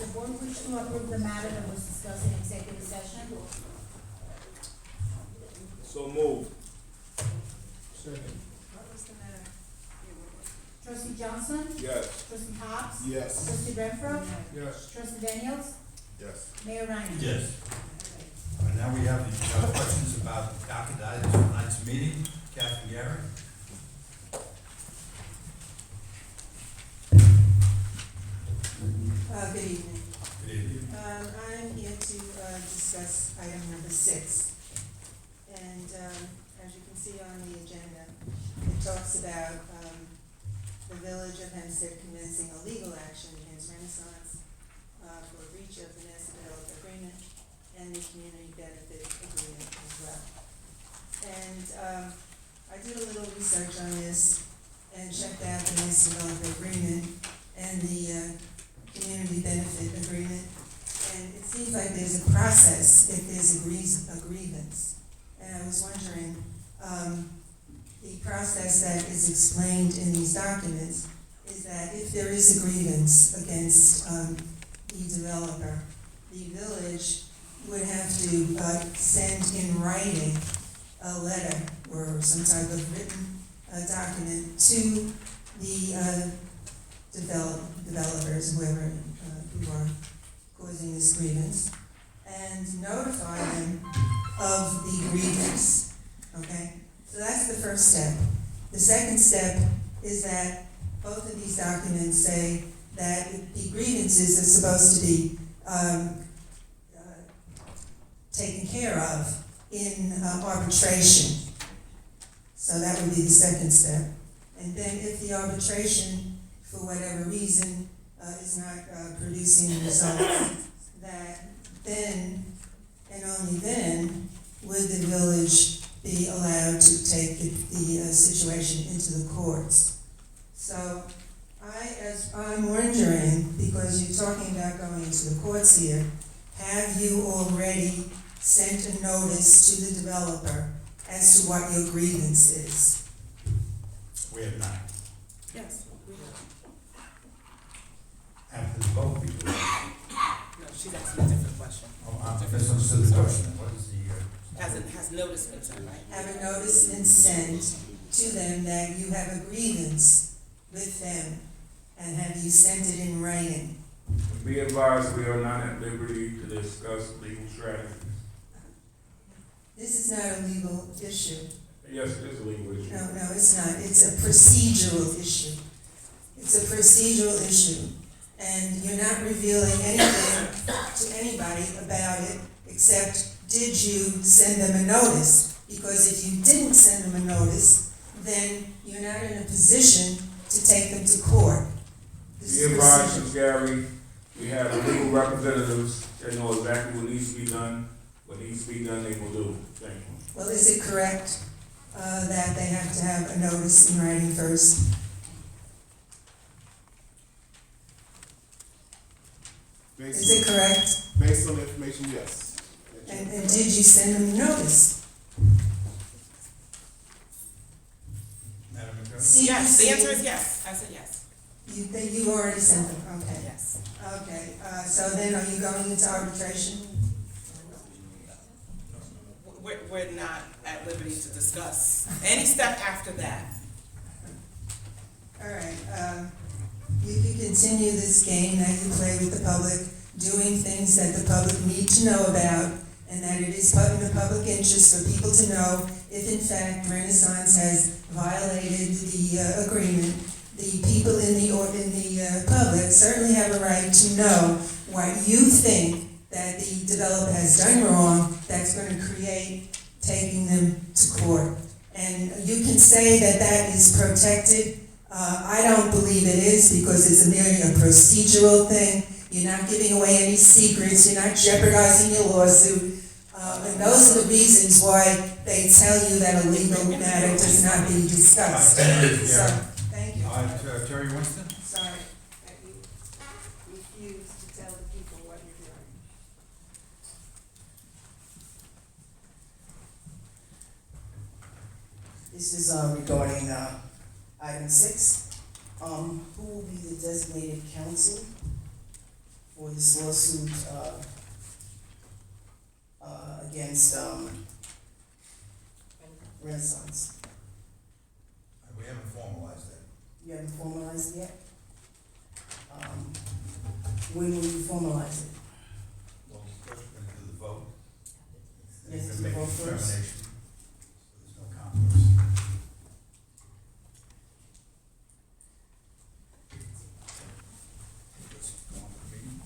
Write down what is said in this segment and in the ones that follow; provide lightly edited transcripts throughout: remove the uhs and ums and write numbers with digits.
the board wish to approve the matter that was discussed in executive session? So moved. Second. What was the matter? Trustee Johnson? Yes. Trustee Hobbs? Yes. Trustee Renfro? Yes. Trustee Daniels? Yes. Mayor Ryan? Yes. Now we have the questions about the docket items for tonight's meeting. Captain Gary? Good evening. Good evening. I'm here to discuss item number 6. And as you can see on the agenda, it talks about the Village of Hempstead commencing a legal action against Renaissance for breach of the master development agreement and the community benefit agreement as well. And I did a little research on this and checked out the master development agreement and the community benefit agreement, and it seems like there's a process if there's a grievance. And I was wondering, the process that is explained in these documents is that if there is a grievance against the developer, the village would have to send in writing a letter or some type of written document to the developers, whoever who are causing this grievance, and notify them of the grievance, okay? So that's the first step. The second step is that both of these documents say that the grievances are supposed to be taken care of in arbitration. So that would be the second step. And then if the arbitration, for whatever reason, is not producing results, that then, and only then, would the village be allowed to take the situation into the courts. So I'm wondering, because you're talking about going into the courts here, have you already sent a notice to the developer as to what your grievance is? We have not. Yes. After the vote, we do. No, she's asking a different question. Oh, I misunderstood the question. What is the, Has notice been sent, right? Have a notice been sent to them that you have a grievance with them, and have you sent it in writing? Be advised, we are not at liberty to discuss legal strategies. This is not a legal issue. Yes, it is a legal issue. No, it's not. It's a procedural issue. It's a procedural issue. And you're not revealing anything to anybody about it, except did you send them a notice? Because if you didn't send them a notice, then you're not in a position to take them to court. This Be is advised, procedural. Ms. Gary, we have legal representatives that know exactly what needs to be done. What needs to be done, they will do. Thank you. Well, is it correct that they have to have a notice in writing first? Is it correct? Based on the information, yes. And did you send them a notice? Madam Attorney? Yes, the CPC answer is yes. I said yes. You already sent them, okay. Yes. Okay, so then are you going into arbitration? We're not at liberty to discuss any step after that. All right, you can continue this game that you play with the public, doing things that the public need to know about, and that it is in the public interest for people to know if in fact Renaissance has violated the agreement. The people in the public certainly have a right to know what you think that the developer has done wrong that's going to create taking them to court. And you can say that that is protected. I don't believe it is, because it's merely a procedural thing. You're not giving away any secrets. You're not jeopardizing your lawsuit. And those are the reasons why they tell you that a legal matter does not be discussed. So, thank you. Terry Winston? Sorry that you refuse to tell the people what you're doing. This is regarding item 6. Who will be the designated counsel for this lawsuit, against, Renaissance. We haven't formalized that. You haven't formalized it yet? When will you formalize it? Well, first we're gonna do the vote. Then Yes, we're do gonna the make a vote first. determination, so there's no conflicts. Let's go on with the meeting.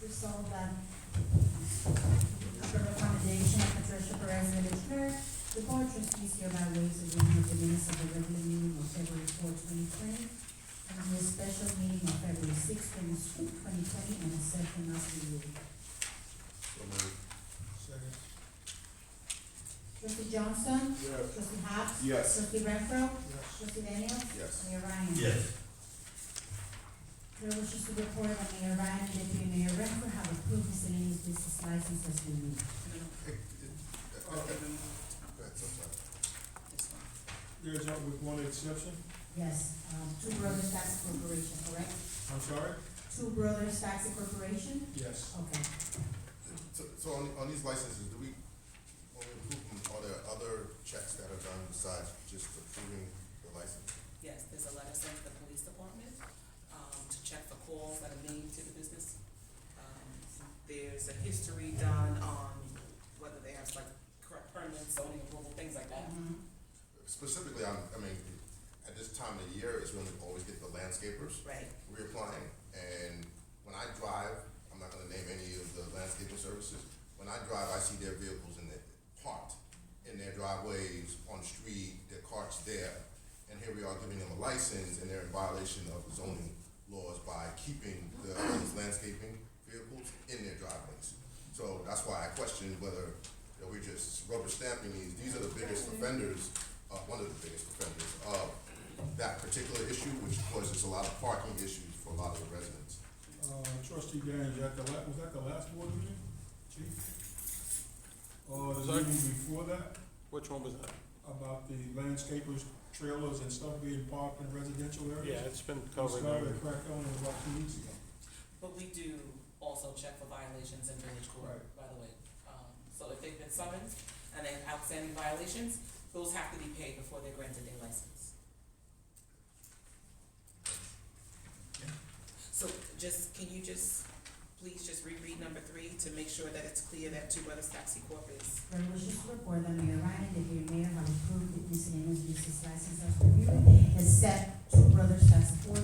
Resolved that upon recommendation of Patricia Perez, village clerk, the board of trustees hereby waives the reading of the minutes of the regular meeting of February 4, 2020, and the special meeting of February 6, 2020, and accept them as read. Second. Trustee Johnson? Yes. Trustee Hobbs? Yes. Trustee Renfro? Yes. Trustee Daniels? Yes. Mayor Ryan? Yes. Chair wishes to report that Mayor Ryan and Deputy Mayor Renfro have approved miscellaneous business license as reviewed. There's with one exception. Yes, Two Brothers Taxi Corporation, correct? I'm sorry? Two Brothers Taxi Corporation? Yes. Okay. So on these licenses, do we, when we approve them, are there other checks that are done besides just approving the license? Yes, there's a letter sent to the police department, to check for calls that are made to the business. There's a history done on whether they have like correct permits, zoning approval, things like that. Specifically, I mean, at this time of the year is when we always get the landscapers Right. reapplying. And when I drive, I'm not gonna name any of the landscaping services. When I drive, I see their vehicles parked in their driveways, on the street, their carts there. And here we are giving them a license and they're in violation of the zoning laws by keeping these landscaping vehicles in their driveways. So that's why I question whether we're just rubber stamping these. These are the biggest offenders, one of the biggest offenders of that particular issue, which causes a lot of parking issues for a lot of the residents. Trustee Daniels, was that the last board meeting, chief? Or the Sorry? meeting before that, Which one was that? about the landscapers, trailers and stuff being parked in residential areas? Yeah, it's been We covered. started to crack on it about 2 weeks ago. But we do also check for violations in village court, Right. by the way. So if they've been summoned and they have outstanding violations, those have to be paid before they're granted their license. So can you please just reread number 3 to make sure that it's clear that Two Brothers Taxi Corp is. Chair wishes to report that Mayor Ryan and Deputy Mayor have approved the miscellaneous business license as reviewed, except Two Brothers Taxi Corp.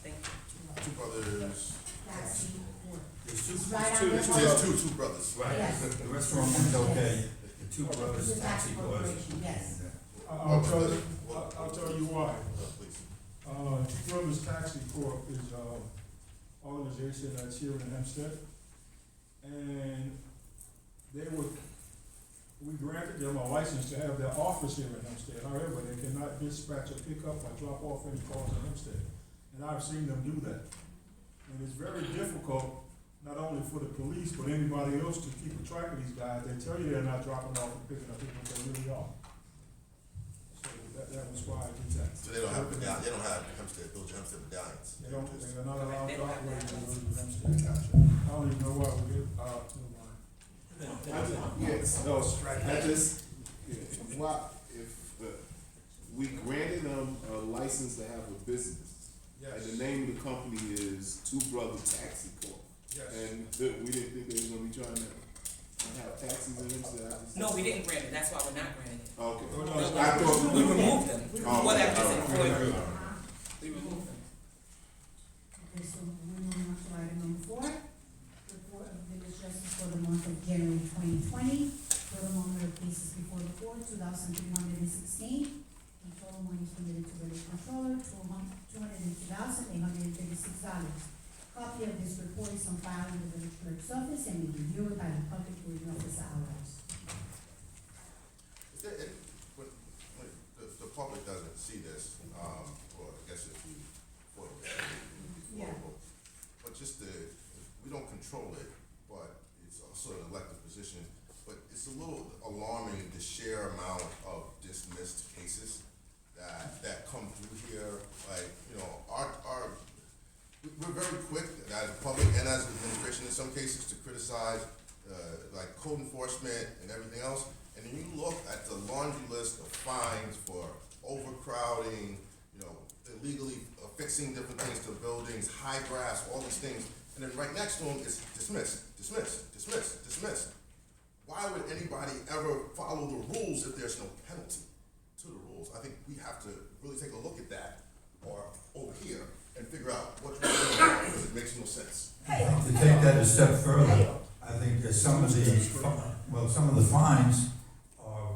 Thank you. Two brothers, Taxi Corp. There's two. It's right there's on two- the there's two brothers. Right, Yes. the restaurant one's okay, the Two Brothers It's a taxi Taxi Corp. corporation, yes. I'll tell you why. Please. Two Brothers Taxi Corp is an organization that's here in Hempstead. And we granted them a license to have their office here in Hempstead. However, they cannot dispatch or pick up or drop off any calls in Hempstead. And I've seen them do that. And it's very difficult, not only for the police, but anybody else to keep a track of these guys. They tell you they're not dropping off and picking up people, but they really are. So that was why I did that. So they don't have Hempstead, Village of Hempstead medallions. They don't, Just- they're not allowed They to don't have operate in that. the village of Hempstead. Gotcha. I don't even know why we did, We granted them a license to have a business. And the name of the company is Two Brother Taxi Corp. Yes. And we didn't think they was gonna be trying to have taxis in Hempstead. No, we didn't grant it, that's why we're not granting it. Okay. No, no, I thought We removed them, Oh, whatever okay. is employed. Uh-huh. We removed them. Okay, so we're moving on to item number 4, report of village justice for the month of January 2020. Total number of cases before the court, 2,316. And total money committed to village controller, $202,836. Copy of this report is on file in the village clerk's office and will be viewed by the public during office hours. Is there, when the public doesn't see this, or I guess if we, Yeah. but just we don't control it, but it's also an elected position, but it's a little alarming the sheer amount of dismissed cases that come through here, like, we're very quick, as a public and as an administration in some cases, to criticize, like code enforcement and everything else. And then you look at the laundry list of fines for overcrowding, illegally affixing different things to buildings, high grass, all these things. And then right next to them is dismissed. Why would anybody ever follow the rules if there's no penalty to the rules? I think we have to really take a look at that, or over here, and figure out what's wrong, because it makes no sense. To take that a step further, I think that some of the fines are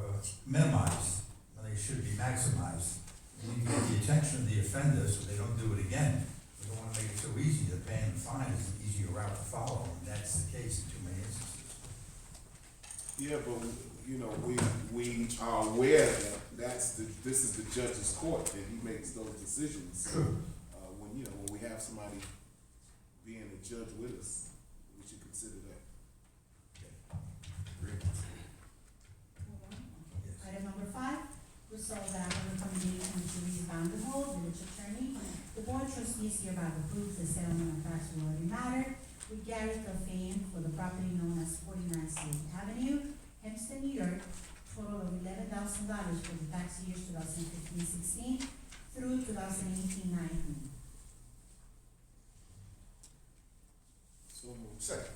minimized, when they should be maximized. We need to get the attention of the offender so they don't do it again. We don't wanna make it so easy that paying the fine is an easier route to follow, and that's the case in too many instances. Yeah, but, we are aware that this is the judge's court, and he makes those decisions. So, True. when we have somebody being a judge with us, we should consider that. Item number 5, resolved that on the recommendation of Therese Vanderhold, village attorney, the board of trustees hereby approves the settlement of tax related matter with Gary Calfain for the property known as 49 State Avenue, Hempstead, New York, total of $11,000 for the tax years 2015-16 through 2018-19. So moved. Second.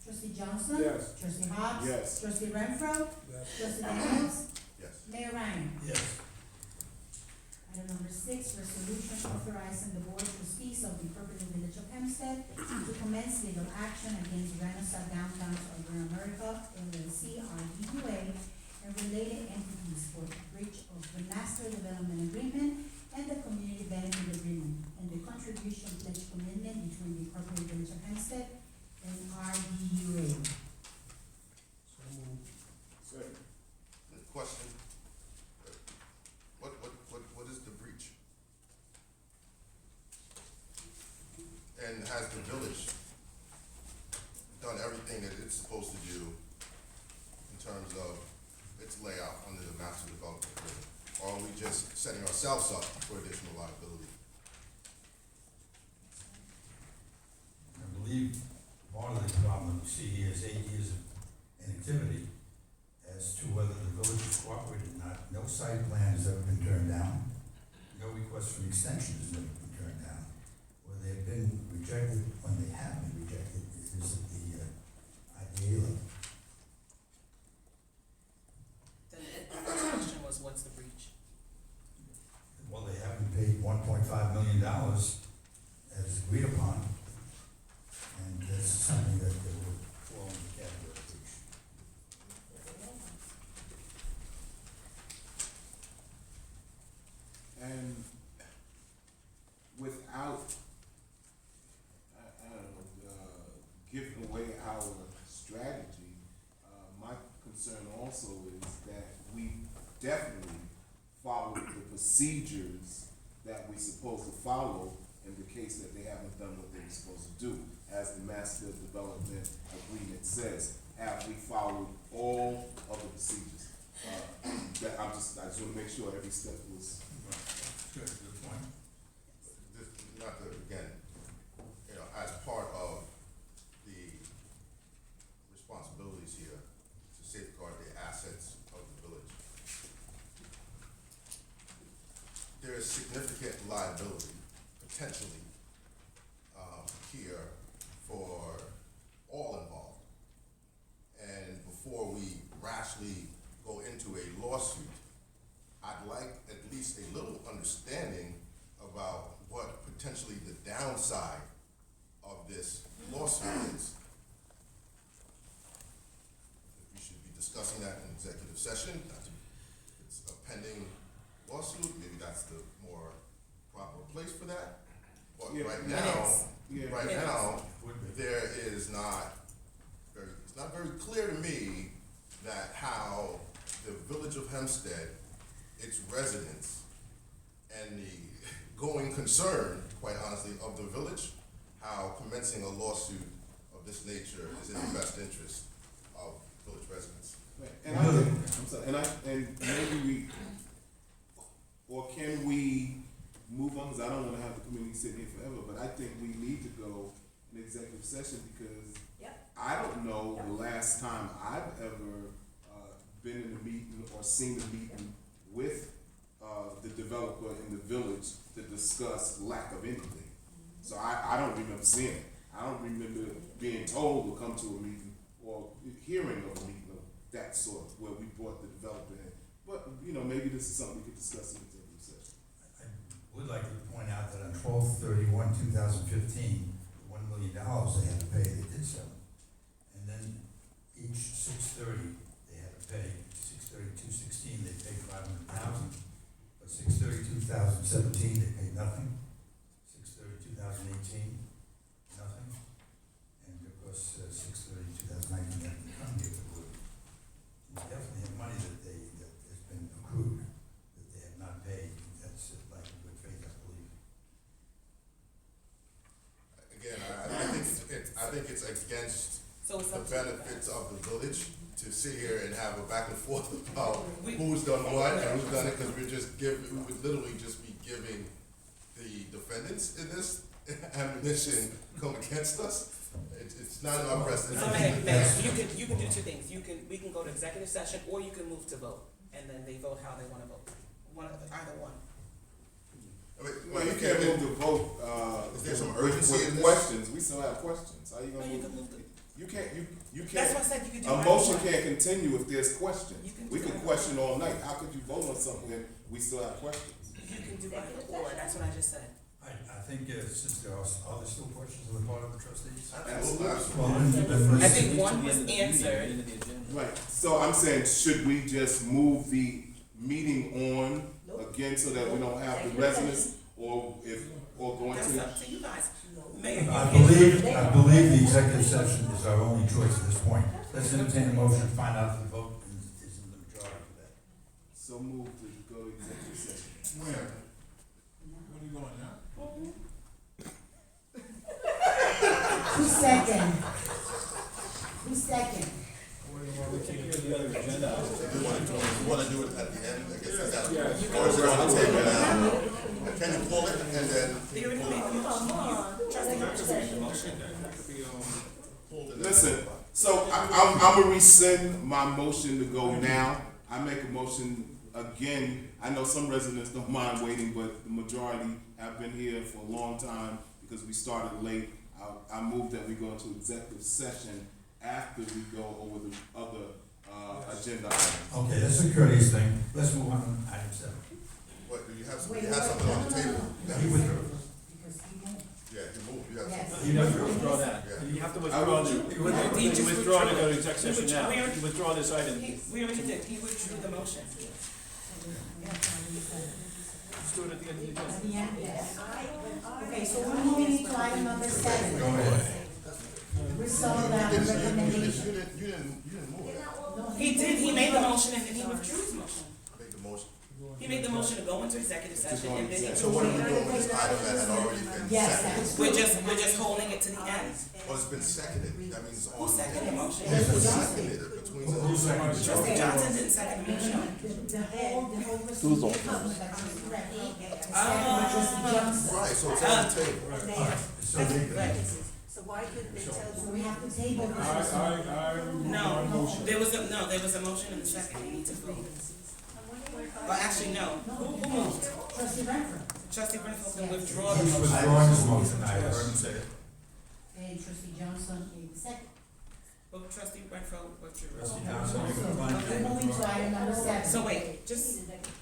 Trustee Johnson? Yes. Trustee Hobbs? Yes. Trustee Renfro? Yes. Trustee Daniels? Yes. Mayor Ryan? Yes. Item number 6, resolution authorizing the board of trustees of the Incorporated Village of Hempstead to commence legal action against Renaissance Downtown Urban America, LLC, RDUA, and related entities for breach of the Master Development Agreement and the Community Benefit Agreement, and the contribution pledge commitment between the Incorporated Village of Hempstead and RDUA. So moved. Second. Question. What is the breach? And has the village done everything that it's supposed to do in terms of its layout under the master development agreement? Or are we just setting ourselves up for additional liability? I believe part of the problem we see here is 8 years of inactivity as to whether the village is cooperating or not. No site plan has ever been turned down. No request for an extension has never been turned down. Where they've been rejected, when they have been rejected, is at the IDA level. Then the first question was, what's the breach? Well, they haven't paid $1.5 million as agreed upon, and that's something that they would fall in the category of breach. And without, I don't know, giving away our strategy, my concern also is that we definitely follow the procedures that we're supposed to follow in the case that they haven't done what they were supposed to do. As the Master Development Agreement says, have we followed all of the procedures? I just want to make sure every step was. Good point. This, not to, again, as part of the responsibilities here to safeguard the assets of the village, there is significant liability, potentially, here for all involved. And before we rashly go into a lawsuit, I'd like at least a little understanding about what potentially the downside of this lawsuit is. If we should be discussing that in executive session, if it's a pending lawsuit, maybe that's the more proper place for that. But Yeah, right it now, is. right It now, Would be. there is not very, it's not very clear to me that how the village of Hempstead, its residents, and the going concern, quite honestly, of the village, how commencing a lawsuit of this nature is in the best interest of village residents. Right, and I think, I'm sorry, and maybe we, or can we move on, cause I don't wanna have the community sitting here forever, but I think we need to go in executive session because I don't know the last time I've ever, been in a meeting or seen a meeting with, the developer in the village to discuss lack of anything. So I don't remember seeing it. I don't remember being told to come to a meeting or hearing of a meeting of that sort where we brought the developer in. But, you know, maybe this is something we could discuss in executive session. I would like to point out that on 12/31/2015, the $1 million they had to pay, they did so. And then each 6/30, they had to pay, 6/30/2/16, they paid $500,000. But 6/30/2017, they paid nothing. 6/30/2018, nothing. And of course, 6/30/2019, they haven't come here to work. We definitely have money that has been accrued, that they have not paid. That's like a good faith, I believe. Again, I think it's against So it's the up to you guys. benefits of the village to sit here and have a back and forth about We- who's done what and who's done it, because we would literally just be giving the defendants in this ammunition to come against us. It's not in our best So interest. Mayor, you can do two things. We can go to executive session, or you can move to vote, and then they vote how they wanna vote. Either one. I mean, Well, you you can't can't move the vote, Is there some with urgency in this? questions, we still have questions, how you No, gonna you move? can move the, You can't, that's why I said you can do a either motion one. can't continue if there's questions. You can We do could either. question all night, how could you vote on something when we still have questions? You can do either or, that's what I just said. I think since there are there still questions on the part of the trustees? Absolutely. Well, then I think one was answered. Right, so I'm saying, should we just move the meeting on again so that we don't have the residents, or go That's into? up to you guys. Mayor, I you believe the executive session is our only choice at this point. Let's entertain a motion to find out if the vote is in the majority for that. So move to go executive session. Where? Where are you going now? Who's second? Who's second? We can't get the other agenda. You wanna do it at the end, I guess, is that, Yeah. or is it on the table now? Can you pull it and then? They already made the motion. Trustee Hempstead. Listen, so I'm gonna rescind my motion to go now. I make a motion again. I know some residents don't mind waiting, but the majority have been here for a long time because we started late. I move that we go into executive session after we go over the other, agenda items. Okay, that's a courteous thing. Let's move on to item 7. What, do you have something on the table? He withdrew. Because he moved. Yeah, you moved, you have Yes. something. You have to withdraw that. Yeah. You have to I withdraw will. the, He just you withdraw to withdrew go it. to exec session now. We already- You withdraw this item. We already did, he withdrew the motion. Let's do it at the end of the agenda. At the end, yes. Okay, so we're moving into item number 7. Go ahead. Resolve that You recommendation. didn't move it. No, He did, he made the motion and then he withdrew his motion. Make the motion. He made the motion to go into executive session and then he So what are we withdrew. doing with this item that had already been Yes, seconded? that's. We're just holding it to the end. Well, it's been seconded, that means it's on. Who seconded the motion? Who seconded it between the? Who seconded it? Trustee Johnson didn't second the motion. The whole procedure comes that Trustee Renfro, second by Trustee Johnson. Right, so it's on the table. So they, So why couldn't they tell So we have to table this. I remove my No, motion. there was a motion and a second, you need to vote. Well, actually, no, who moved? Trustee Renfro. Trustee Renfro can withdraw the he's motion. withdrawing his motion. I heard him say it. And Trustee Johnson gave the second. But Trustee Renfro withdrew. Trustee Johnson, you can So find we're moving to item number 7. So wait, just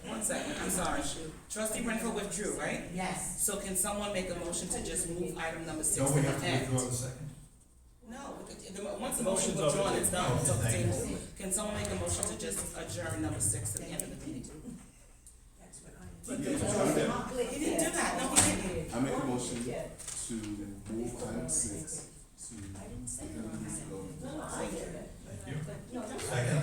1 second, I'm sorry. Trustee Renfro withdrew, right? Yes. So can someone make a motion to just move item number 6 Don't to we the have to end? withdraw the second? No, once the motion's withdrawn, it's done, it's off the table. Can someone make a motion to just adjourn number 6 to the end of the meeting? He didn't do that, no, he didn't. I make a motion to move item 6 to the end of the meeting. Thank you. Second?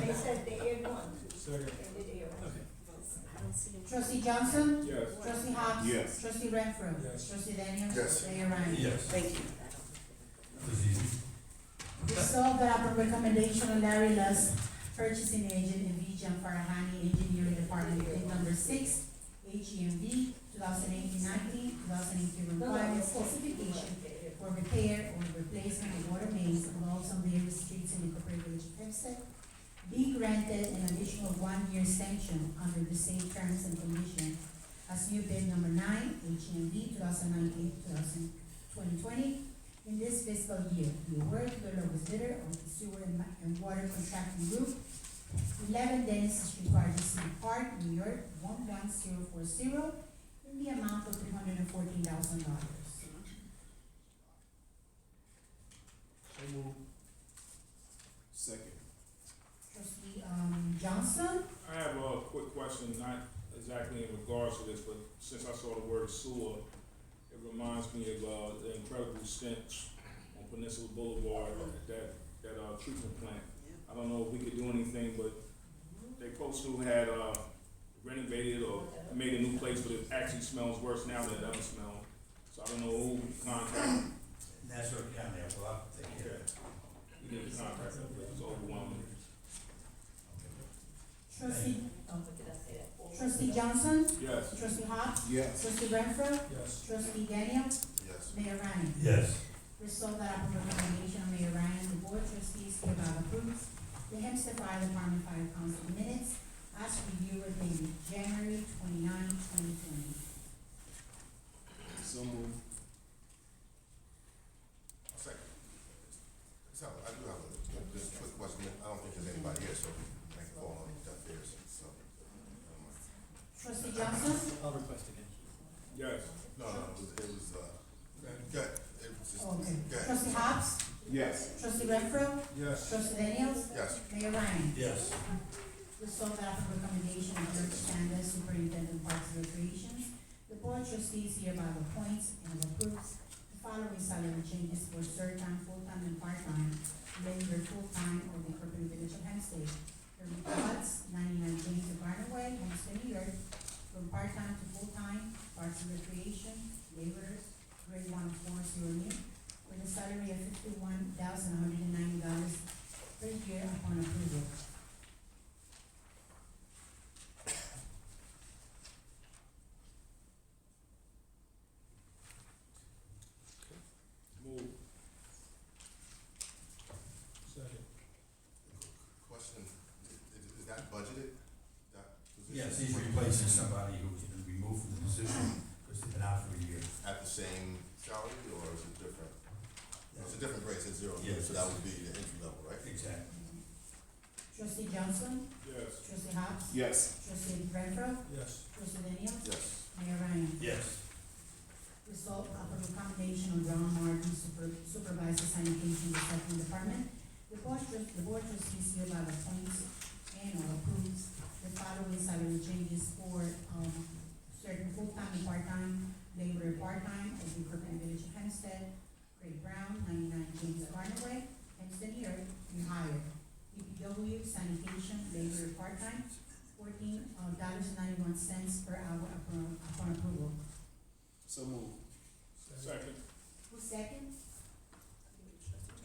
Second. Trustee Johnson? Yes. Trustee Hobbs? Yes. Trustee Renfro? Yes. Trustee Daniels? Yes. Mayor Ryan? Yes. Thank you. That was easy. Resolved that upon recommendation of Larry Luss, purchasing agent, and Vijay Farahani, engineering department, bid number 6, HEMD 2018-19, 2018 requirement specification for repair or replacement of water mains along some various streets in the incorporated village of Hempstead. Be granted an additional 1-year extension under the same terms and conditions as new bid number 9, HMD 2019-2020. In this fiscal year, the award to the lowest bidder of the sewer and water contracting group, 11 Dennis Street, City Park, New York, 11040, in the amount of $314,000. So moved. Second. Trustee, Johnson? I have a quick question, not exactly in regards to this, but since I saw the word sewer, it reminds me of the incredible stench on Peninsula Boulevard, that treatment plant. I don't know if we could do anything, but they supposed to had renovated or made a new place, but it actually smells worse now than it ever smelled. So I don't know who we contact. Nassau County, I'll have to take care of it. We need to contact them, because it's overwhelming. Trustee Johnson? Yes. Trustee Hobbs? Yes. Trustee Renfro? Yes. Trustee Daniels? Yes. Mayor Ryan? Yes. Resolved that upon recommendation of Mayor Ryan, the board of trustees hereby approves the Hempstead Fire Department Fire Council minutes as reviewed dated January 29, 2020. So moved. Second. So I do have just a quick question. I don't think there's anybody here, so I can call on deaf ears, so. Trustee Johnson? I'll request again. Yes. No, it was, good. It was just, Okay. good. Trustee Hobbs? Yes. Trustee Renfro? Yes. Trustee Daniels? Yes. Mayor Ryan? Yes. Resolved that upon recommendation of George Sanders, Superintendent Parks and Recreations, the board of trustees hereby appoints and approves the following salary changes for certain full-time and part-time, labor full-time of the incorporated village of Hempstead. Irving Potts, 99 James Garner Way, Hempstead, New York, from part-time to full-time, Parks and Recreation, laborers, grade 140 new, with a salary of $51,190 per year upon approval. Move. Second. Question, is that budgeted? That position? Yes, he's replacing somebody who's been removed from the position because they've been out for a year. At the same salary, or is it different? It's a different grade, it's 0, Yes. so that would be the entry level, right? Exactly. Trustee Johnson? Yes. Trustee Hobbs? Yes. Trustee Renfro? Yes. Trustee Daniels? Yes. Mayor Ryan? Yes. Resolved upon recommendation of John Martin, Supervisor Sanitation, the Second Department, the board of trustees hereby appoints and or approves the following salary changes for, certain full-time and part-time, labor part-time of the incorporated village of Hempstead, Greg Brown, 99 James Garner Way, Hempstead, New York, new hire. DPW sanitation, labor part-time, $14.91 per hour upon approval. So moved. Second. Who's second?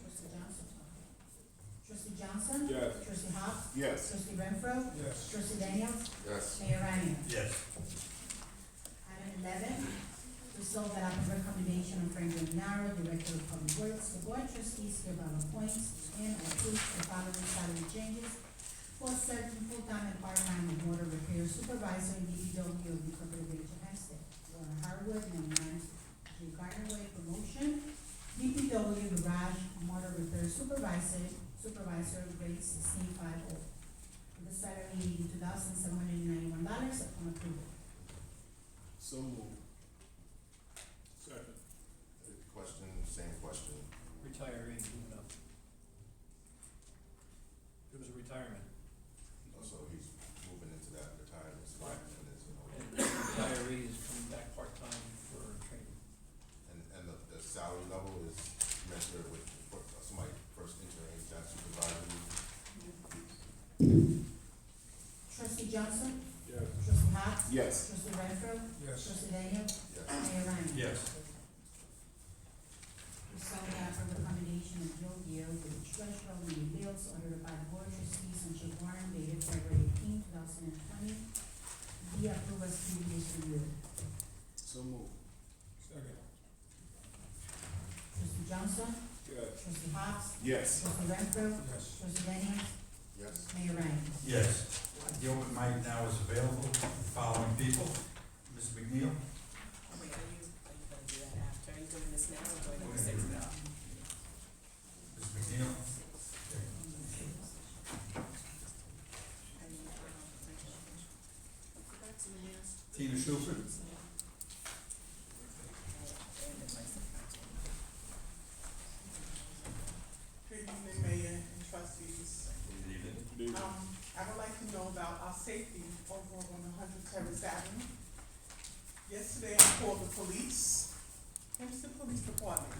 Trustee Johnson. Trustee Johnson? Yes. Trustee Hobbs? Yes. Trustee Renfro? Yes. Trustee Daniels? Yes. Mayor Ryan? Yes. Item 11, resolved that upon recommendation of Frank Naro, Director of Public Works, the board of trustees hereby appoints and approves the following salary changes for certain full-time and part-time water repair supervisor in DPW of the incorporated village of Hempstead. Warren Harwood, 99 J. Gardner Way, promotion. DPW garage motor repair supervisor, grade 1650. With a salary $82,791 upon approval. So moved. Second. Question, same question. Retiree, moving up. It was a retirement. Also, he's moving into that retirement spot, and it's, And retiree is coming back part-time for training. and the salary level is commensurate with somebody first entering that supervisory. Trustee Johnson? Yes. Trustee Hobbs? Yes. Trustee Renfro? Yes. Trustee Daniels? Yes. Mayor Ryan? Yes. Resolved that for recommendation of Joe Gill, the treasurer of the bills ordered by the board of trustees on check warrant dated February 18, 2020, be approved as previously reviewed. Melton, Yes. trustee Hobbs, Yes. trustee Renfro, Yes. trustee Daniels, Yes. Mayor Ryan. Yes. The open mic now is available to the following people. Ms. McNeil? Oh, wait, are you gonna do that after? Are you doing this now or doing We're number gonna 6 do it now? now. Ms. McNeil? Tina Schufer? Good evening, Mayor and trustees. I would like to know about our safety over on 100 Terrace Avenue. Yesterday, I called the police, Hempstead Police Department,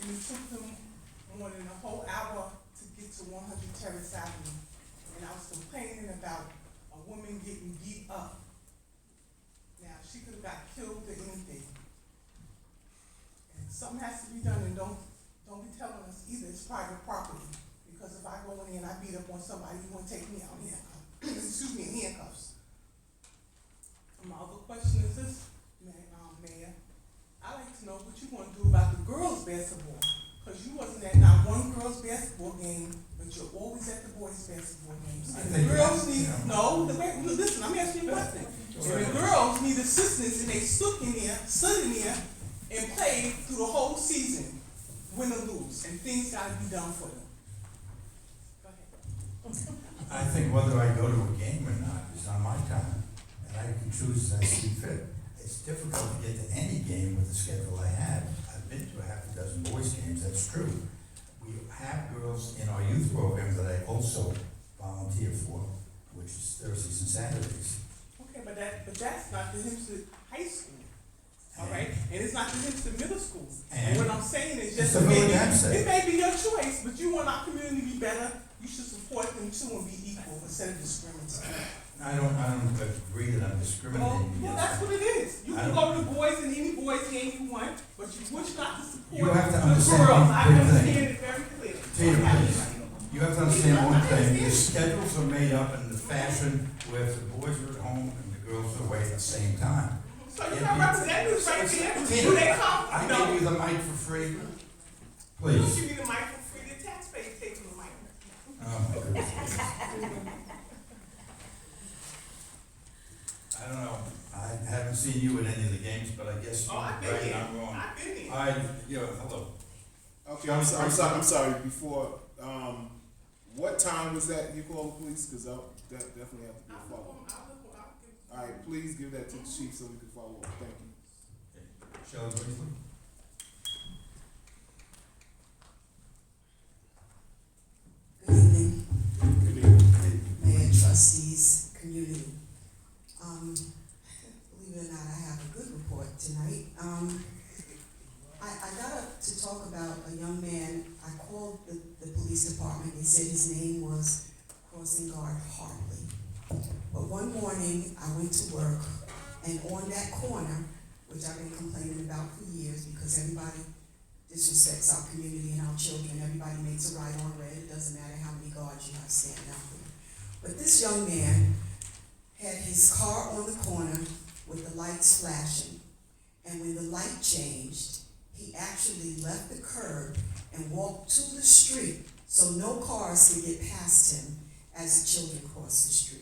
and it took them more than a whole hour to get to 100 Terrace Avenue. And I was complaining about a woman getting beat up. Now, she could have got killed or anything. And something has to be done, and don't be telling us either it's private property. Because if I go in there and I beat up on somebody, you wanna take me out in handcuffs, excuse me, in handcuffs. And my other question is this, Mayor, I'd like to know what you wanna do about the girls' basketball. Cause you wasn't at not one girls' basketball game, but you're always at the boys' basketball games. I And the think girls that- need, yeah. no, listen, I'm asking you a question. And the girls need assistance and they sit in there and play through the whole season, win or lose, and things gotta be done for them. Go ahead. I think whether I go to a game or not is on my time, and I can choose as I see fit. It's difficult to get to any game with the schedule I have. I've been to a half a dozen boys' games, that's true. We have girls in our youth program that I also volunteer for, which is Thursdays and Saturdays. Okay, but that's not the Hempstead High School, all right? And it's not the Hempstead Middle School. And what I'm saying is just, It's the Village Hempstead. it may be your choice, but you want our community to be better, you should support them too and be equal instead of discriminating. I don't agree that I'm discriminating Well, against that's them. what it is. You I can don't- go to boys in any boys game you want, but you wish not to support You have to the understand girls. one I big understand thing. it very clearly. Tina, Okay? please. You have to understand one thing, the schedules are made up in the fashion where the boys are at home and the girls are away at the same time. So you got representatives right there. Tina, Do they come? I No. gave you the mic for free. You don't Please. give me the mic for free, the taxpayers taking the mic. Oh, my goodness. I don't know, I haven't seen you at any of the games, but I guess you're Oh, I've been right, here. I'm wrong. I've been here. Hello. Okay, I'm sorry, before, what time was that you called the police? Cause I'll definitely have to be followed. Alright, please give that to the chief so we can follow up, thank you. Shelley Weasley? Good evening, Good evening. Mayor, trustees, community. Believe it or not, I have a good report tonight. I got up to talk about a young man. I called the police department. They said his name was Crossing Guard Hartley. But one morning, I went to work, and on that corner, which I've been complaining about for years because everybody disrespects our community and our children, everybody makes a right on red, it doesn't matter how many guards you have standing out there. But this young man had his car on the corner with the lights flashing, and when the light changed, he actually left the curb and walked to the street so no cars could get past him as the children crossed the street.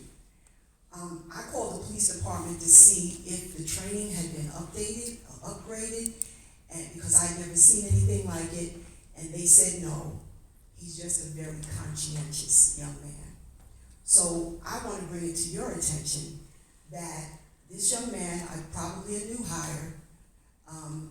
I called the police department to see if the training had been updated or upgraded, and because I'd never seen anything like it, and they said no. He's just a very conscientious young man. So I want to bring it to your attention that this young man, probably a new hire,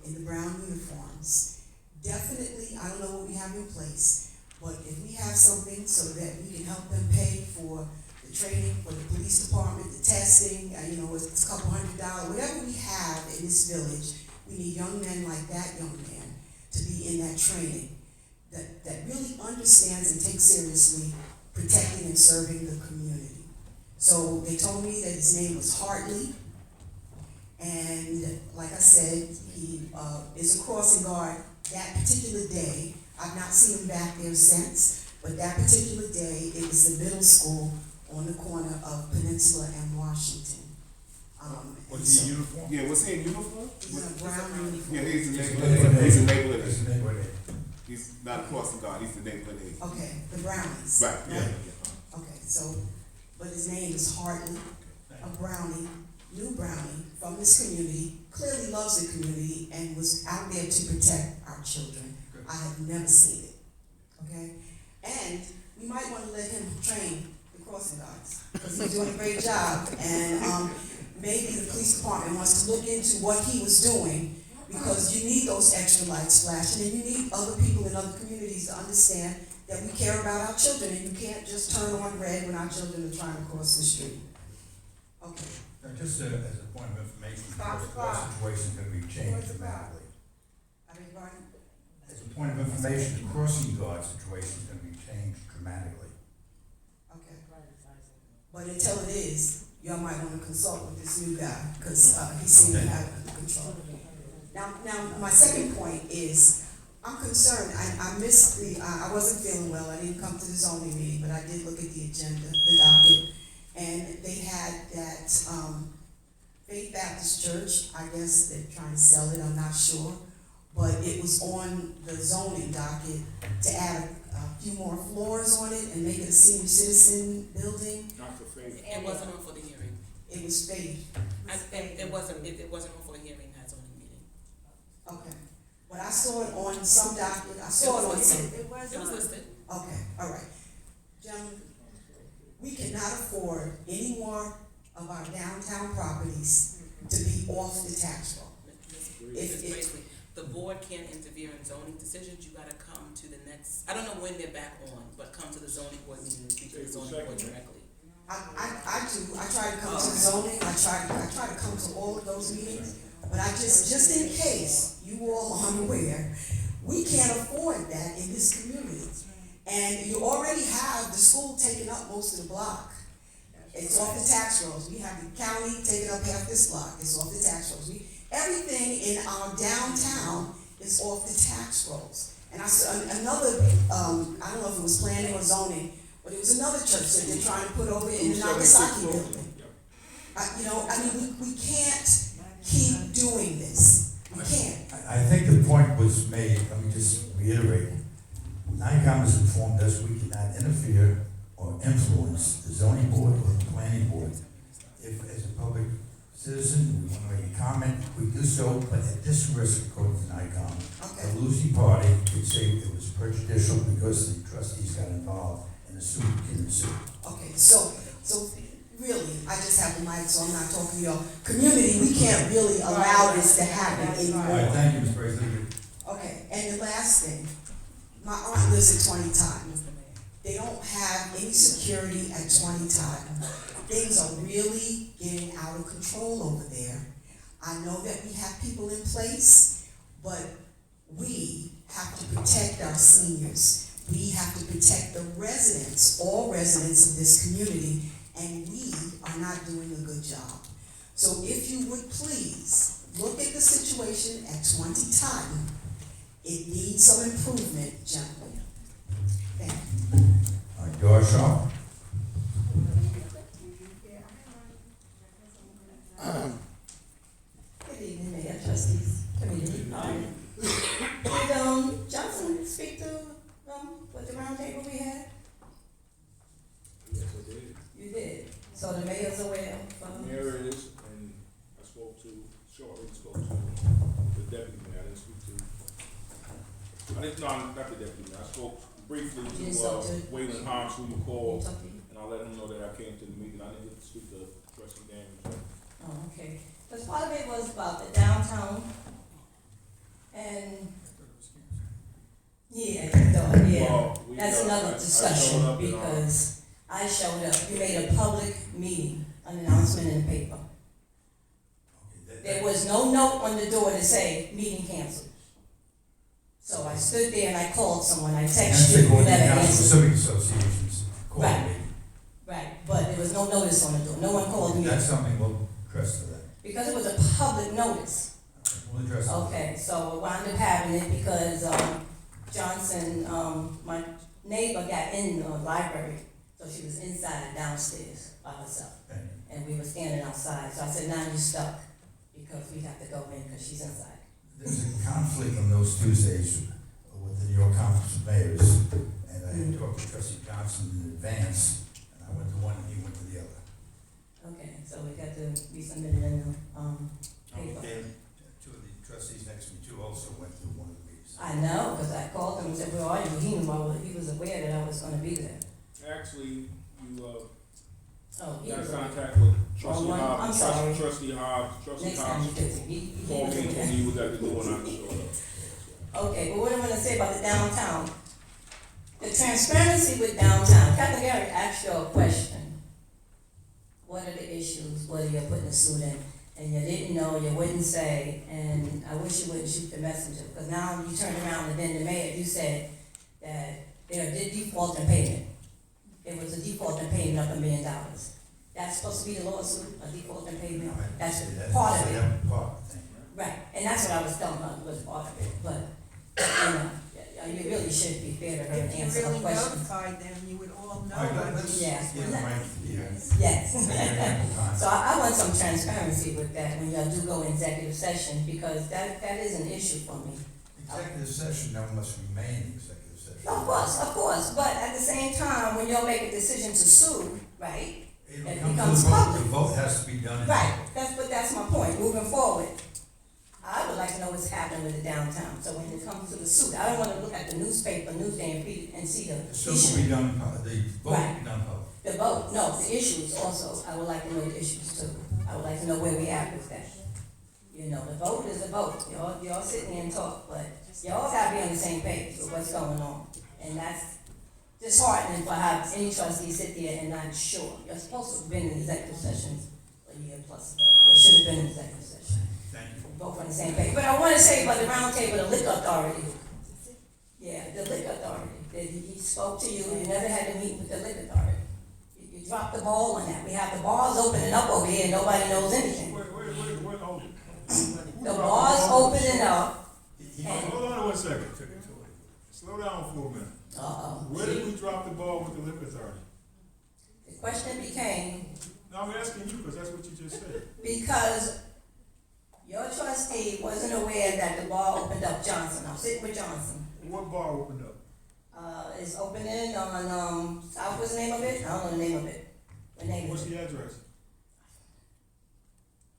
in the brown uniforms, definitely, I don't know what we have in place, but if we have something so that we can help them pay for the training for the police department, the testing, it's a couple $100, whatever we have in this village, we need young men like that young man to be in that training that really understands and takes seriously protecting and serving the community. So they told me that his name was Hartley, and like I said, he is a crossing guard that particular day. I've not seen him back there since, but that particular day, it was the middle school on the corner of Peninsula and Washington. Was he in uniform? Yeah, was he in uniform? He's in a brown uniform. Yeah, he's a He's a neighborhood. He's a neighborhood. neighborhood. He's a neighborhood. He's not a crossing guard, he's the neighborhood aide. Okay, the Brownies. Right, yeah. Okay, so, but his name is Hartley, a Brownie, new Brownie from this community, clearly loves the community and was out there to protect our children. I have never seen it, okay? And we might want to let him train the crossing guards, because he's doing a great job. And maybe the police department wants to look into what he was doing, because you need those extra lights flashing, and you need other people in other communities to understand that we care about our children, and you can't just turn on red when our children are trying to cross the street. Okay. Just as a point of information, because the situation can be changed dramatically. I beg your pardon? As a point of information, the crossing guard situation is gonna be changed dramatically. Okay. But until it is, y'all might want to consult with this new guy, because he seems to have it under control. Now, my second point is, I'm concerned, I missed I wasn't feeling well, I didn't come to the zoning meeting, but I did look at the agenda, the docket, and they had that, Faith Baptist Church, I guess they're trying to sell it, I'm not sure, but it was on the zoning docket to add a few more floors on it and make it a senior citizen building. Not for faith. It wasn't on for the hearing. It was Faith. It wasn't on for the hearing, that zoning meeting. Okay, but I saw it on some document, I saw it on some. It was listed. Okay, all right. Gentlemen, we cannot afford any more of our downtown properties to be off the tax roll. Ms. Bracely, the board can't interfere in zoning decisions, you gotta come to the next, I don't know when they're back on, but come to the zoning board meeting and speak to the zoning board directly. I do, I try to come to the zoning, I try to come to all of those meetings, but I just in case you all are unaware, we can't afford that in this community. And you already have the school taking up most of the block. It's off the tax rolls. We have the county taking up half this block. It's off the tax rolls. Everything in our downtown is off the tax rolls. And I saw another, I don't know if it was planning or zoning, but it was another church that they're trying to put over in the Nagasaki building. We can't keep doing this. We can't. I think the point was made, let me just reiterate. NICOM has informed us we cannot interfere or influence the zoning board or the planning board. If, as a public citizen, we want to make a comment, we do so, but at this risk, according to NICOM, Okay. the losing party could say it was prejudicial because the trustees got involved and the suit can sue. Okay, so really, I just have the mic, so I'm not talking to y'all. Community, we can't really allow this to happen All right, anymore. thank you, Ms. Presley. Okay, and the last thing, my aunt lives at 20 times. They don't have any security at 20 times. Things are really getting out of control over there. I know that we have people in place, but we have to protect our seniors. We have to protect the residents, all residents of this community, and we are not doing a good job. So if you would please look at the situation at 20 Titan. It needs some improvement, gentlemen. Thank you. All right, Doris Shaw. Good evening, Mayor, trustees, committee. Did Johnson speak to what the round table we had? Yes, I did. You did. So the mayor's aware of Mayor is, and I spoke to the deputy mayor, I didn't speak to, not the deputy mayor, I spoke briefly You to, spoke to- Waylon Hobbs, who you you called, talked to you? and I let him know that I came to the meeting, I didn't get to speak to Trustee Daniels. Oh, okay. Because part of it was about the downtown and, yeah, Well, we, that's I another showed discussion up and, because I showed up, we made a public meeting, an announcement in the paper. There was no note on the door to say, meeting canceled. So I stood there and I called someone, I texted you, you never answered. Civic associations called Right. me. Right, but there was no notice on the door, no one called me, That's something we'll address to that. because it was a public notice. We'll address it. Okay, so we wound up having it because, Johnson, my neighbor got in the library, so she was inside and downstairs by herself. Thank you. And we were standing outside, so I said, now you're stuck, because we have to go in, because she's inside. There's a conflict on those Tuesdays with the New York Conference of Mayors, and I had talked to Trustee Johnson in advance, and I went to one and he went to the other. Okay, so we got to be submitted in the, paper. And two of the trustees next to me too also went to one of the meetings. I know, because I called him and said, where are you? He knew he was aware that I was gonna be there. Actually, you, Oh, he got was in aware. contact with Trustee Oh, I'm Hobbs, sorry. Trustee Hobbs, Trustee Next time you Hobbs visit, he called was me and aware. told me he was at the door and I showed up. Okay, but what I'm gonna say about the downtown, the transparency with downtown, Captain Gary asked you a question. What are the issues, whether you're putting a suit in, and you didn't know, you wouldn't say, and I wish you wouldn't shoot the messenger, because now you turn around and then the mayor, you said that there did default in payment. It was a default in payment of $1 million. That's supposed to be the lawsuit, a default in payment, that's part of it. Right, and that's what I was telling her, was part of it, but, you really should be fair to her and If you answer her really questions. notified them, you would all know. All right, what let's, you- Yeah. Yes. Yes. So I want some transparency with that when y'all do go executive session, because that is an issue for me. Executive session, now must remain executive session. Of course, but at the same time, when y'all make a decision to sue, right? It'll It come to becomes the vote. public. The vote has to be done. in Right, public. that's my point, moving forward. I would like to know what's happening with the downtown, so when it comes to the suit, I don't wanna look at the newspaper, newsday and see the The suit will issue. be done, the vote will be done public. The vote, no, the issues also, I would like to know the issues too. I would like to know where we at with that. You know, the vote is the vote, y'all sit there and talk, but y'all gotta be on the same page with what's going on. And that's disheartening for how any trustee sit there and not sure. You're supposed to have been in executive sessions a year plus ago. There should have been an executive session. Thank you. Both on the same page. But I wanna say about the round table, the liquor authority. Yeah, the liquor authority. That he spoke to you, you never had to meet with the liquor authority. You dropped the ball on that. We have the bars opening up over here and nobody knows anything. Wait, hold it. The bars opening up. Hold on one second. Slow down for a minute. Where did we drop the ball with the liquor authority? The question became, Now I'm asking you, because that's what you just said. because your trustee wasn't aware that the bar opened up Johnson. I'm sitting with Johnson. What bar opened up? It's opening on, South, what's the name of it? I don't know the name of it. The name What's of it. the address?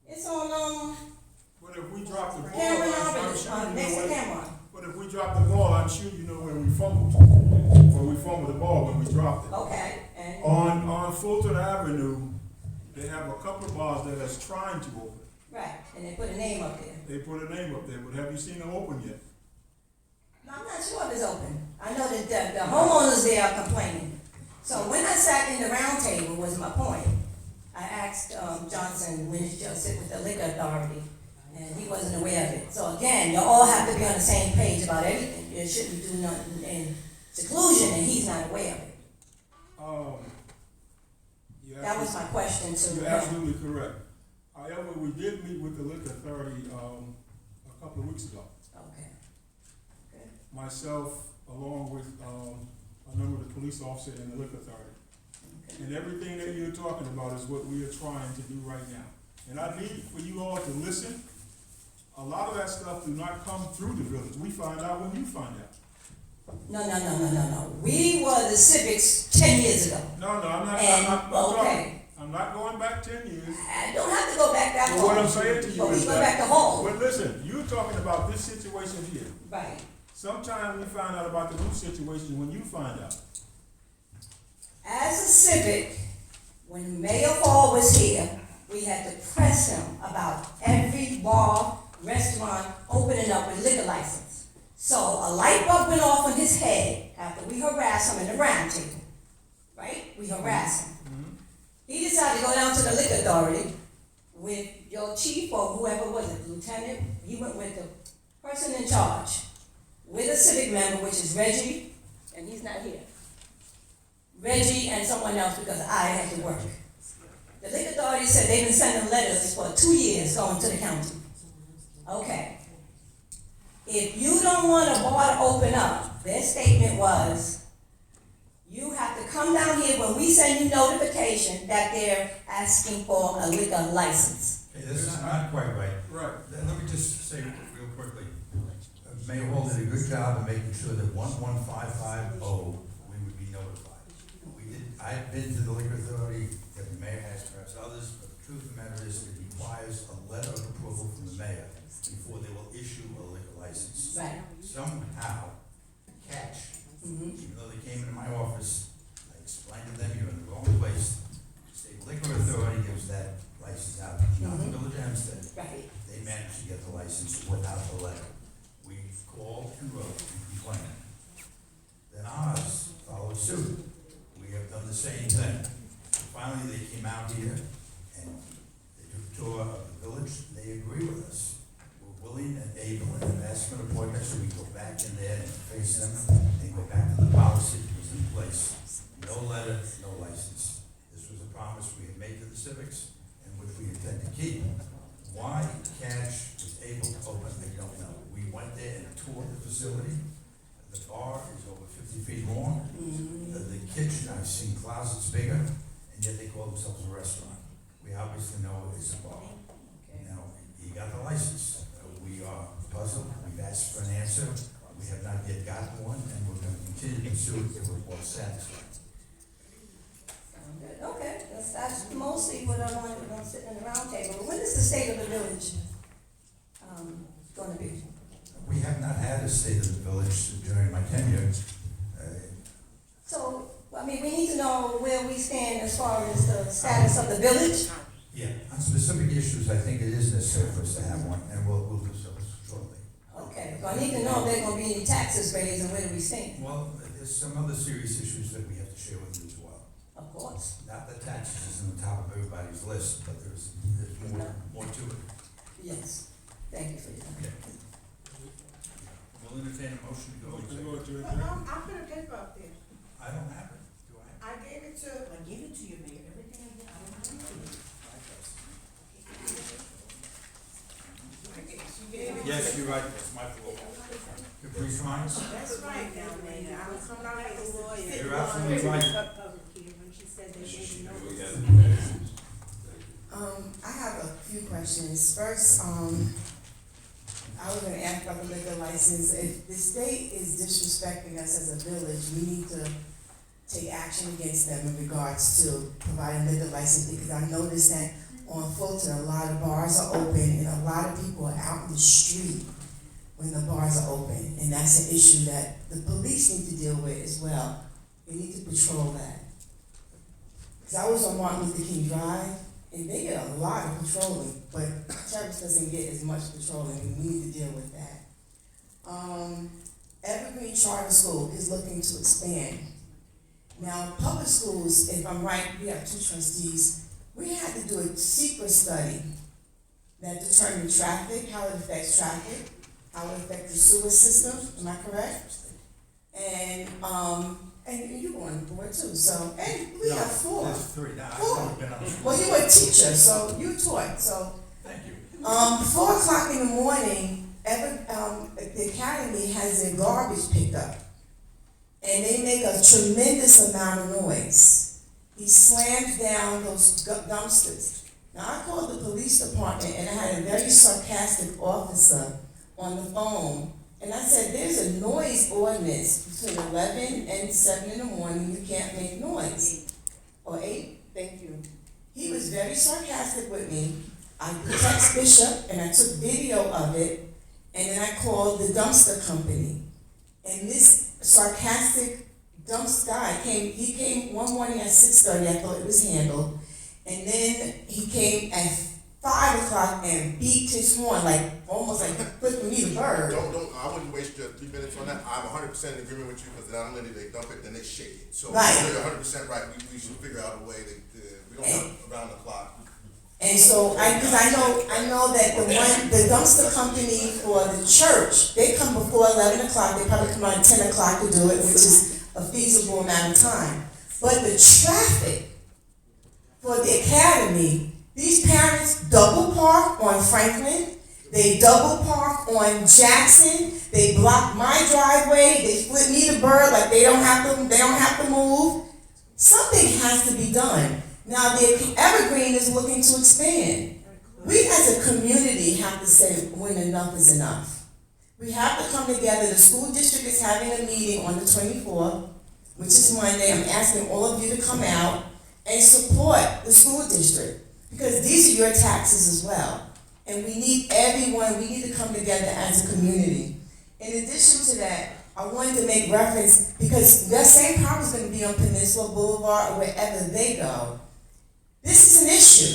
It's on, But if we drop the ball, Cameron I'm Avenue, sure you next know to where. Cameron. But if we drop the ball, I'm sure you know where we fumbled. Where we fumbled the ball when we dropped it. Okay, and, On Fulton Avenue, they have a couple of bars that is trying to open. right, and they put a name up there. They put a name up there, but have you seen them open yet? No, I'm not sure if it's open. I know that the homeowners there are complaining. So when I sat in the round table was my point. I asked, Johnson, when did y'all sit with the liquor authority? And he wasn't aware of it. So again, you all have to be on the same page about everything. You shouldn't do nothing in seclusion and he's not aware of it. That was my question to You're him. absolutely correct. However, we did meet with the liquor authority, a couple of weeks ago. Okay. Good. Myself, along with, a number of the police officers and the liquor authority. Okay. And everything that you're talking about is what we are trying to do right now. And I need for you all to listen. A lot of that stuff do not come through the village. We find out when you find out. No. We were the civics 10 years ago. No, I'm not, And, talking. I'm not going back 10 years. I don't have to go back that But far. what I'm saying to you But we is go back that, to home. but listen, you're talking about this situation here. Right. Sometime we find out about the new situation when you find out. As a civic, when Mayor Hall was here, we had to press him about every bar, restaurant opening up with liquor license. So a light bulb went off on his head after we harassed him in the round table, right? We harassed him. He decided to go down to the liquor authority with your chief or whoever was it, lieutenant. He went with the person in charge, with a civic member, which is Reggie, and he's not here. Reggie and someone else because I had to work. The liquor authority said they've been sending letters for 2 years going to the county. Okay. If you don't want a bar to open up, their statement was, you have to come down here when we send you notification that they're asking for a liquor license. Okay, this is not quite right. Right. Let me just say real quickly. Mayor Hall did a good job of making sure that 11550, we would be notified. I've been to the liquor authority, that the mayor has, perhaps others, but the truth of the matter is it requires a letter of approval from the mayor before they will issue a liquor license. Right. Somehow, Catch, even though they came into my office, I explained to them, you're in the wrong place. The state liquor authority gives that license out, not the village of Hempstead. Right. They managed to get the license without the letter. We called and wrote and complained. Then ours followed suit. We have done the same thing. Finally, they came out here and they took a tour of the village. They agree with us. We're willing and able and have asked for an appointment so we go back in there and face them and go back to the policy that was in place. No letter, no license. This was a promise we had made to the civics and which we intend to keep. Why Catch was able to open, I don't know. We went there and toured the facility. The bar is over 50 feet long. The kitchen, I've seen closets bigger, and yet they call themselves a restaurant. We obviously know it's a bar. Now, he got the license. We are puzzled. We've asked for an answer. We have not yet gotten one, and we're going to continue to pursue it until we're satisfied. Okay, that's mostly what I wanted when I'm sitting in the round table. When is the state of the village, gonna be? We have not had a state of the village during my tenure. So, I mean, we need to know where we stand as far as the status of the village. Yeah, on specific issues, I think it is necessary for us to have one, and we'll do so shortly. Okay, so I need to know if there are gonna be any taxes raised and where do we stand? Well, there's some other serious issues that we have to share with you as well. Of course. Not that taxes is on the top of everybody's list, but there's more to it. Yes, thank you for your time. Okay. We'll entertain a motion to go Motion to executive. go to Well, executive. I put a paper up there. I don't have it, do I? I gave it to. I gave it to you, Mayor, everything I did, I don't have it. She gave it. Yes, you're right, that's my fault. Caprice Rhines? That's right, down there. I was coming out like a lawyer. You're absolutely right. I have a few questions. First, I was gonna ask about the liquor license. If the state is disrespecting us as a village, we need to take action against them in regards to providing liquor license, because I noticed that on Fulton, a lot of bars are open and a lot of people are out in the street when the bars are open, and that's an issue that the police need to deal with as well. We need to patrol that. Because I was on Martin Luther King Drive, and they get a lot of patrolling, but Travis doesn't get as much patrolling, and we need to deal with that. Evergreen Charter School is looking to expand. Now, public schools, if I'm right, we have 2 trustees, we had to do a secret study that determined traffic, how it affects traffic, how it affects the sewer system, am I correct? And you were on the board too, so, and we have 4. There's 3, now, Four. I've been on school. Well, you were a teacher, so you taught, so, Thank you. 4:00 in the morning, the academy has their garbage picked up. And they make a tremendous amount of noise. He slams down those dumpsters. Now, I called the police department and I had a very sarcastic officer on the phone. And I said, there's a noise ordinance between 11 and 7 in the morning, you can't make noise. Or 8, thank you. He was very sarcastic with me. I text Bishop and I took video of it, and then I called the dumpster company. And this sarcastic dumpster guy he came one morning at 6:30, I thought it was handled. And then he came at 5 o'clock and beat his horn, almost like flipping me the bird. I wouldn't waste your 3 minutes on that. I'm 100% in agreement with you, because not only do they dump it, then they shake it. So Right. you're 100% right. We should figure out a way we don't have around the clock. And so, because I know that the dumpster company for the church, they come before 11 o'clock, they probably come around 10 o'clock to do it, which is a feasible amount of time. But the traffic for the academy, these parents double park on Franklin, they double park on Jackson, they block my driveway, they flip me the bird like they don't have to move. Something has to be done. Now, the Evergreen is looking to expand. We as a community have to say when enough is enough. We have to come together. The school district is having a meeting on the 24th, which is Monday. I'm asking all of you to come out and support the school district, because these are your taxes as well. And we need everyone, we need to come together as a community. In addition to that, I wanted to make reference, because that same problem is going to be on Peninsula Boulevard or wherever they go. This is an issue.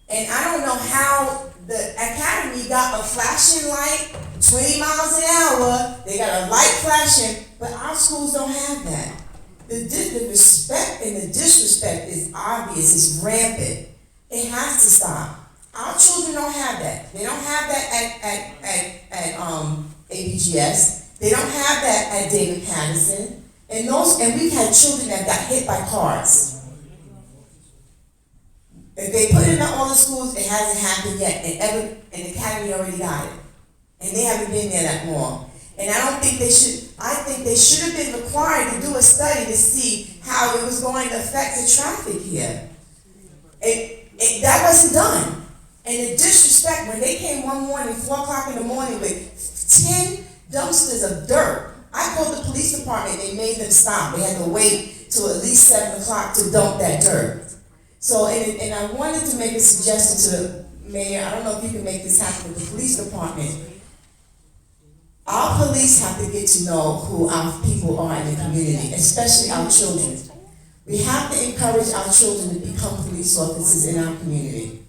And I don't know how the academy got a flashing light, 20 miles an hour, they got a light flashing, but our schools don't have that. The respect and the disrespect is obvious, it's rampant. It has to stop. Our children don't have that. They don't have that at ABGS. They don't have that at David Patterson. And we've had children that got hit by cars. If they put it in all the schools, it hasn't happened yet, and the academy already got it. And they haven't been there that long. And I don't think they should, I think they should have been required to do a study to see how it was going to affect the traffic here. That wasn't done. And the disrespect, when they came one morning, 4 o'clock in the morning with 10 dumpsters of dirt, I called the police department, they made them stop. They had to wait till at least 7 o'clock to dump that dirt. So, and I wanted to make a suggestion to the mayor, I don't know if you can make this happen with the police department. Our police have to get to know who our people are in the community, especially our children. We have to encourage our children to become police officers in our community.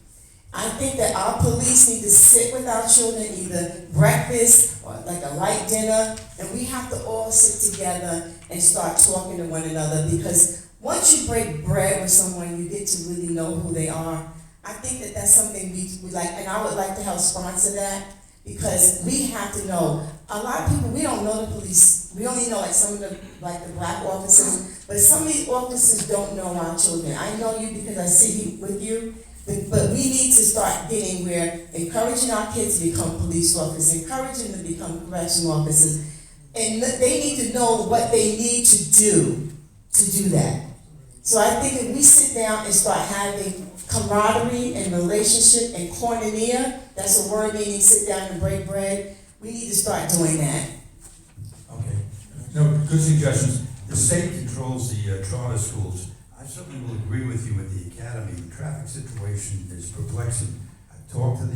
I think that our police need to sit with our children, either breakfast or like a light dinner, and we have to all sit together and start talking to one another, because once you break bread with someone, you get to really know who they are. I think that that's something we like, and I would like to help sponsor that, because we have to know. A lot of people, we don't know the police. We only know like some of the black officers, but some of these officers don't know our children. I know you because I sit with you, but we need to start getting where encouraging our kids to become police officers, encouraging them to become correctional officers, and they need to know what they need to do that. So I think if we sit down and start having camaraderie and relationship and koinonia, that's a word meaning sit down and break bread, we need to start doing that. Okay. No, good suggestions. The state controls the charter schools. I certainly will agree with you with the academy. The traffic situation is perplexing. I've talked to the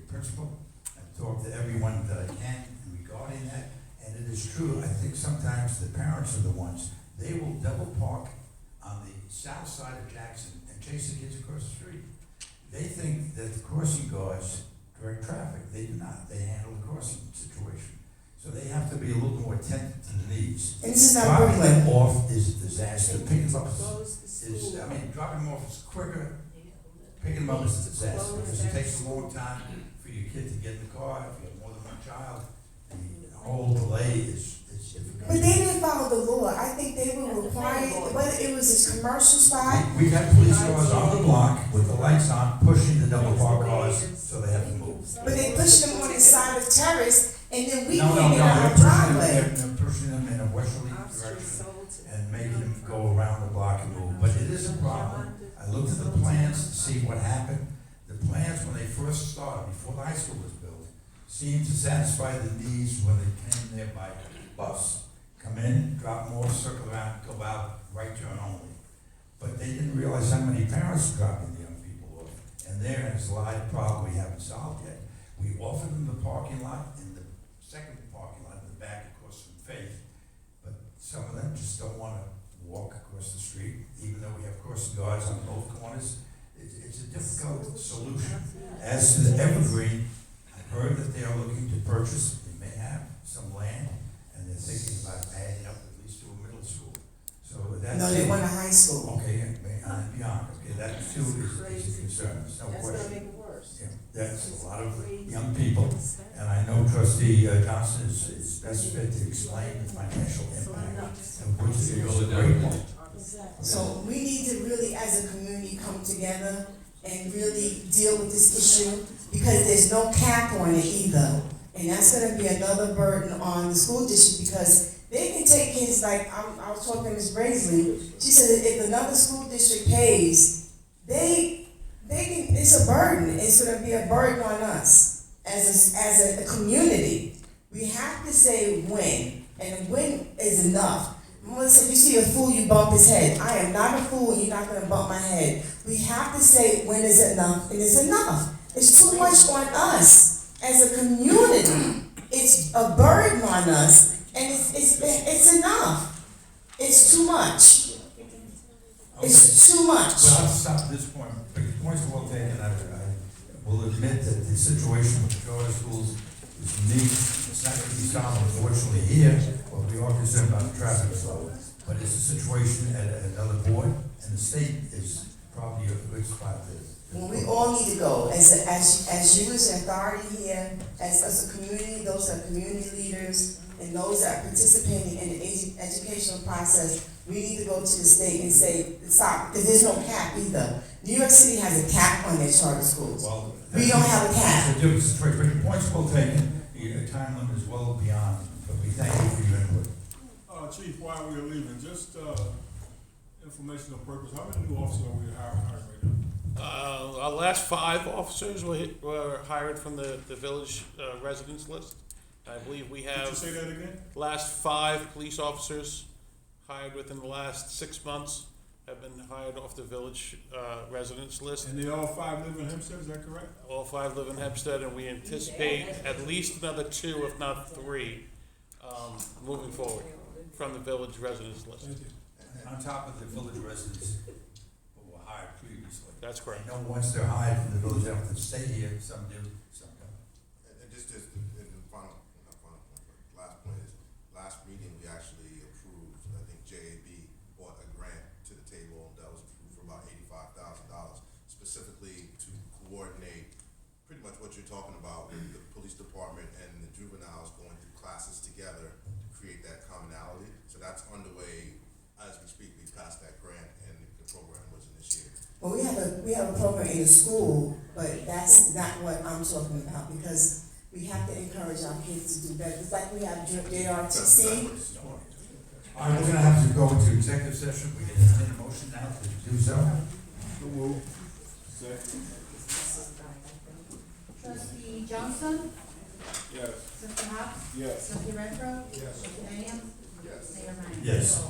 principal. I've talked to everyone that I can regarding that. And it is true. I think sometimes the parents are the ones. They will double park on the south side of Jackson and chase the kids across the street. They think that the crossing guards direct traffic. They do not. They handle the crossing situation. So they have to be a little more attentive to the needs. And this is not Dropping Brooklyn. them off is a disaster. Picking them up dropping them off is quicker. Picking them up is a disaster, because it takes a long time for your kid to get in the car. If you have more than one child, the whole delay is difficult. But they didn't follow the law. I think they were required, whether it was this commercial spot. We got police cars on the block with the lights on, pushing the double park cars so they have to move. But they pushed them on the side of Terrace, and then we No, came in our they're driveway. pushing them in a westerly direction and making them go around the block and move. But it is a problem. I looked at the plans to see what happened. The plans, when they first started, before the high school was built, seemed to satisfy the needs when they came there by bus. Come in, drop them off, circle around, go out, right turn only. But they didn't realize how many parents are dropping the young people off. And there is a live problem we haven't solved yet. We offered them the parking lot in the second parking lot in the back across from Faith. But some of them just don't want to walk across the street, even though we have crossing guards on both corners. It's a difficult solution. As to the Evergreen, I've heard that they are looking to purchase, they may have some land, and they're thinking about adding up at least to a middle school. So that's. No, they want a high school. Okay, and beyond, okay, that too is a concern, there's no question. That's gonna make it worse. Yeah, that's a lot of young people, and I know trustee Johnson is best fit to explain the financial impact, of which is a great point. So we need to really, as a community, come together and really deal with this issue, because there's no cap on it either. And that's gonna be another burden on the school district, because they can take kids, like, I was talking to Ms. Braisley, she said that if another school district pays, they can, it's a burden, it's gonna be a burden on us. as a community, we have to say when, and when is enough. Mama said, you see a fool, you bump his head. I am not a fool, and you're not gonna bump my head. We have to say when is enough, and it's enough. It's too much on us as a community. It's a burden on us, and it's enough. It's too much. It's too much. We'll have to stop at this point, but the points are well taken. I will admit that the situation with the charter schools is unique. It's not going to be solved unfortunately here, but we are concerned about the traffic flow. But it's a situation at another board, and the state is probably a good spot to. Well, we all need to go, as you as an authority here, as a community, those that are community leaders, and those that are participating in the educational process, we need to go to the state and say, stop, because there's no cap either. New York City has a cap on their charter schools. Well, We don't have a cap. It's a different situation, but your point's well taken. Your time limit is well beyond, but we thank you for your input. Chief, while we are leaving, just, informational purpose, how many new officers are we hiring right now? Our last 5 officers were hired from the village residence list. I believe we have. Could you say that again? Last 5 police officers hired within the last 6 months have been hired off the village residence list. And they all 5 live in Hempstead, is that correct? All 5 live in Hempstead, and we anticipate at least another 2, if not 3, moving forward from the village residence list. Thank you. On top of the village residents who were hired previously. That's correct. I know once they're hired from the village, they have to stay here, some do, some don't. And just, and the final, not final point, but last point is, last meeting, we actually approved, I think JAB brought a grant to the table that was approved for about $85,000, specifically to coordinate pretty much what you're talking about with the police department and the juveniles going through classes together to create that commonality. So that's underway as we speak. We passed that grant and the program was initiated. Well, we have a program in the school, but that's not what I'm talking about, because we have to encourage our kids to do better. It's like we have JRTC. All right, we're gonna have to go into executive session. We can entertain a motion now to do so. So move. Second. Trustee Johnson? Yes. Trustee Hobbs? Yes. Trustee Renfro? Yes. Trustee Daniels? Yes. Mayor Ryan? Yes.